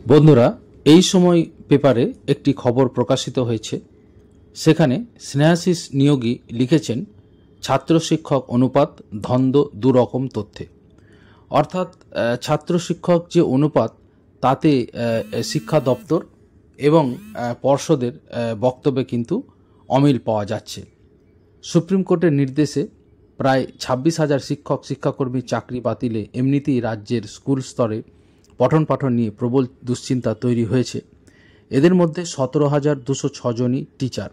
বন্ধুরা, এই সময় পেপারে একটি খবর প্রকাশিত হয়েছে। সেখানে স্নেহাশিস নিয়োগী লিখেছেন, ছাত্র শিক্ষক অনুপাত ধন্দ দুরকম তথ্যে। অর্থাৎ ছাত্র শিক্ষক যে অনুপাত, তাতে শিক্ষা দপ্তর এবং পর্ষদের বক্তব্যে কিন্তু অমিল পাওয়া যাচ্ছে। সুপ্রিম কোর্টের নির্দেশে প্রায় 26,000 শিক্ষক শিক্ষাকর্মী চাকরি বাতিলে এমনিতেই রাজ্যের স্কুল স্তরে পঠন পাঠন নিয়ে প্রবল দুশ্চিন্তা তৈরি হয়েছে। এদের মধ্যে 17,206 জনই টিচার।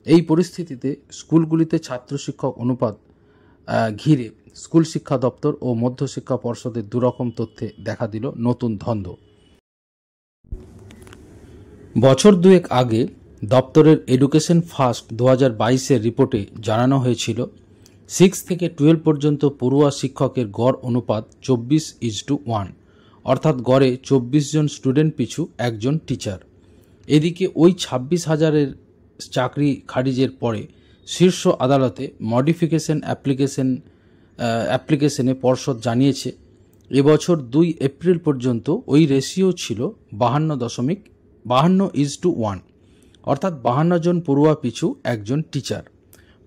এই পরিস্থিতিতে স্কুলগুলিতে ছাত্র শিক্ষক অনুপাত ঘিরে স্কুল শিক্ষা দপ্তর ও মধ্যশিক্ষা পর্ষদের দুরকম তথ্যে দেখা দিল নতুন দ্বন্দ্ব। বছর দুয়েক আগে দপ্তরের এডুকেশন ফার্স্ট 2022-এর রিপোর্টে জানানো হয়েছিল 6 থেকে 12 পর্যন্ত পড়ুয়া শিক্ষকের গড় অনুপাত 24:1, অর্থাৎ গড়ে 24 জন স্টুডেন্ট পিছু একজন টিচার। এদিকে ওই 26,000-এর চাকরি খারিজের পরে শীর্ষ আদালতে মডিফিকেশন অ্যাপ্লিকেশনে পর্ষদ জানিয়েছে এবছর 2 এপ্রিল পর্যন্ত ওই রেশিও ছিল 52:1, অর্থাৎ 52 জন পড়ুয়া পিছু একজন টিচার।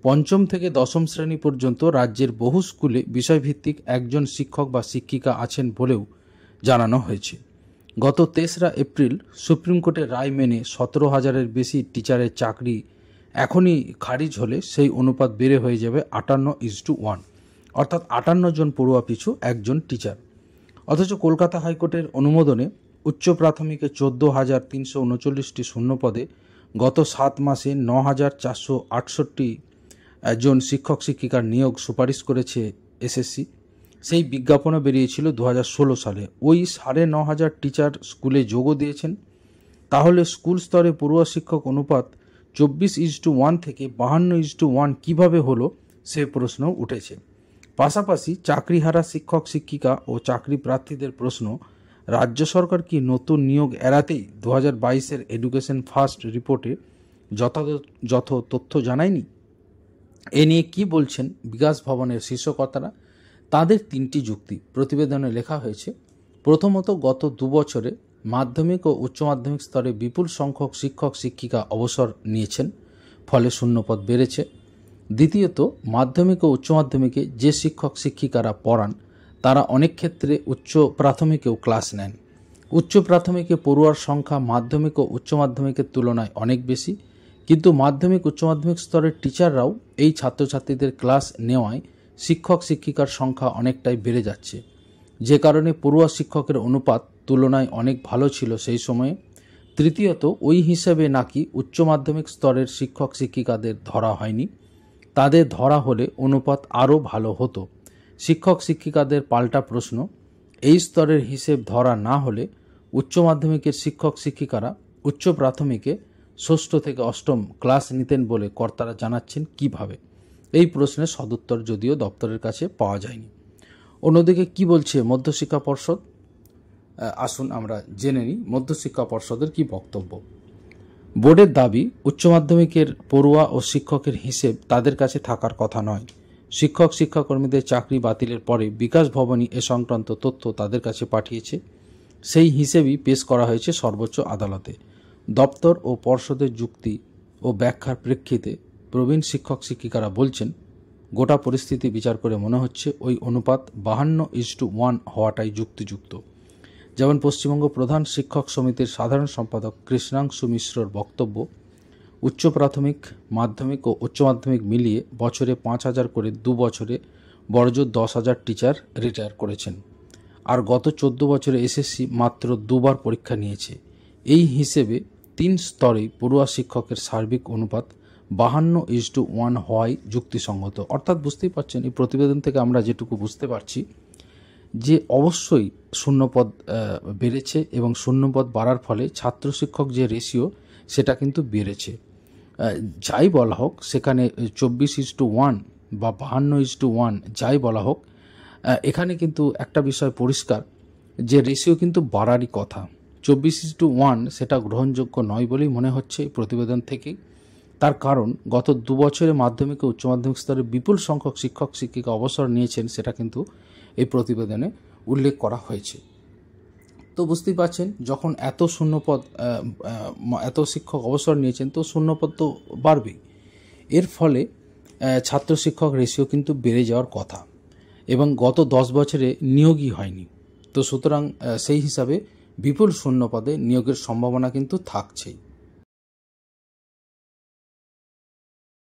পঞ্চম থেকে দশম শ্রেণী পর্যন্ত রাজ্যের বহু স্কুলে বিষয়ভিত্তিক একজন শিক্ষক বা শিক্ষিকা আছেন বলেও জানানো হয়েছে। গত 3রা এপ্রিল সুপ্রিম কোর্টের রায় মেনে 17,000-এর বেশি টিচারের চাকরি এখনই খারিজ হলে সেই অনুপাত বেড়ে হয়ে যাবে 58:1, অর্থাৎ 58 জন পড়ুয়া পিছু একজন টিচার। অথচ কলকাতা হাইকোর্টের অনুমোদনে উচ্চ প্রাথমিকে 14,339টি শূন্যপদে গত 7 মাসে 9,468 জন শিক্ষক শিক্ষিকার নিয়োগ সুপারিশ করেছে এসএসসি। সেই বিজ্ঞাপনও বেরিয়েছিল 2016 সালে। ওই 9,500 টিচার স্কুলে যোগও দিয়েছেন। তাহলে স্কুল স্তরে পড়ুয়া শিক্ষক অনুপাত 24:1 থেকে 52:1 কিভাবে হলো, সে প্রশ্ন উঠেছে। পাশাপাশি চাকরিহারা শিক্ষক শিক্ষিকা ও চাকরি প্রার্থীদের প্রশ্ন, রাজ্য সরকার কি নতুন নিয়োগ এড়াতেই 2022-এর এডুকেশন ফার্স্ট রিপোর্টে যথাযথ তথ্য জানায়নি? এ নিয়ে কি বলছেন বিকাশ ভবনের শীর্ষকর্তারা? তাদের 3টি যুক্তি প্রতিবেদনে লেখা হয়েছে। প্রথমত, গত 2 বছরে মাধ্যমিক ও উচ্চ মাধ্যমিক স্তরে বিপুল সংখ্যক শিক্ষক শিক্ষিকা অবসর নিয়েছেন, ফলে শূন্যপদ বেড়েছে। দ্বিতীয়ত, মাধ্যমিক ও উচ্চ মাধ্যমিকে যে শিক্ষক শিক্ষিকারা পড়ান তারা অনেক ক্ষেত্রে উচ্চ প্রাথমিকেও ক্লাস নেন। উচ্চ প্রাথমিকে পড়ুয়ার সংখ্যা মাধ্যমিক ও উচ্চ মাধ্যমিকের তুলনায় অনেক বেশি, কিন্তু মাধ্যমিক উচ্চ মাধ্যমিক স্তরের টিচাররাও এই ছাত্রছাত্রীদের ক্লাস নেওয়ায় শিক্ষক শিক্ষিকার সংখ্যা অনেকটাই বেড়ে যাচ্ছে, যে কারণে পড়ুয়া শিক্ষকের অনুপাত তুলনায় অনেক ভালো ছিল সেই সময়ে। তৃতীয়ত, ওই হিসেবে নাকি উচ্চ মাধ্যমিক স্তরের শিক্ষক শিক্ষিকাদের ধরা হয়নি। তাদের ধরা হলে অনুপাত আরও ভালো হতো। শিক্ষক শিক্ষিকাদের পাল্টা প্রশ্ন, এই স্তরের হিসেব ধরা না হলে উচ্চ মাধ্যমিকের শিক্ষক শিক্ষিকারা উচ্চ প্রাথমিকে 6ষ্ঠ থেকে 8ম ক্লাস নিতেন বলে কর্তারা জানাচ্ছেন কিভাবে? এই প্রশ্নের সদুত্তর যদিও দপ্তরের কাছে পাওয়া যায়নি। অন্যদিকে কি বলছে মধ্যশিক্ষা পর্ষদ? আসুন আমরা জেনে নিই মধ্যশিক্ষা পর্ষদের কি বক্তব্য। বোর্ডের দাবি, উচ্চ মাধ্যমিকের পড়ুয়া ও শিক্ষকের হিসেব তাদের কাছে থাকার কথা নয়। শিক্ষক শিক্ষাকর্মীদের চাকরি বাতিলের পরে বিকাশ ভবনই এ সংক্রান্ত তথ্য তাদের কাছে পাঠিয়েছে। সেই হিসেবই পেশ করা হয়েছে সর্বোচ্চ আদালতে। দপ্তর ও পর্ষদের যুক্তি ও ব্যাখ্যার প্রেক্ষিতে প্রবীণ শিক্ষক শিক্ষিকারা বলছেন, গোটা পরিস্থিতি বিচার করে মনে হচ্ছে ওই অনুপাত 52:1 হওয়াটাই যুক্তিযুক্ত। যেমন পশ্চিমবঙ্গ প্রধান শিক্ষক সমিতির সাধারণ সম্পাদক কৃষ্ণাংশু মিশ্রর বক্তব্য, উচ্চ প্রাথমিক, মাধ্যমিক ও উচ্চ মাধ্যমিক মিলিয়ে বছরে 5,000 করে 2 বছরে বড়জোর 10,000 টিচার রিটায়ার করেছেন। আর গত 14 বছরে এসএসসি মাত্র 2বার পরীক্ষা নিয়েছে। এই হিসেবে 3 স্তরেই পড়ুয়া শিক্ষকের সার্বিক অনুপাত 52:1 হওয়াই যুক্তিসঙ্গত। অর্থাৎ বুঝতেই পারছেন, এই প্রতিবেদন থেকে আমরা যেটুকু বুঝতে পারছি যে অবশ্যই শূন্যপদ বেড়েছে এবং শূন্যপদ বাড়ার ফলে ছাত্র শিক্ষক যে রেশিও সেটা কিন্তু বেড়েছে। যাই বলা হোক, সেখানে 24:1 বা 52:1 যাই বলা হোক, এখানে কিন্তু একটা বিষয় পরিষ্কার যে রেশিও কিন্তু বাড়ারই কথা। 24:1 সেটা গ্রহণযোগ্য নয় বলেই মনে হচ্ছে এই প্রতিবেদন থেকেই। তার কারণ, গত 2 বছরে মাধ্যমিক ও উচ্চ মাধ্যমিক স্তরে বিপুল সংখ্যক শিক্ষক শিক্ষিকা অবসর নিয়েছেন, সেটা কিন্তু এই প্রতিবেদনে উল্লেখ করা হয়েছে। তো বুঝতেই পারছেন, যখন এত শূন্যপদ এত শিক্ষক অবসর নিয়েছেন, তো শূন্যপদ তো বাড়বেই। এর ফলে ছাত্র শিক্ষক রেশিও কিন্তু বেড়ে যাওয়ার কথা, এবং গত 10 বছরে নিয়োগই হয়নি। তো সুতরাং সেই হিসাবে বিপুল শূন্যপদে নিয়োগের সম্ভাবনা কিন্তু থাকছেই।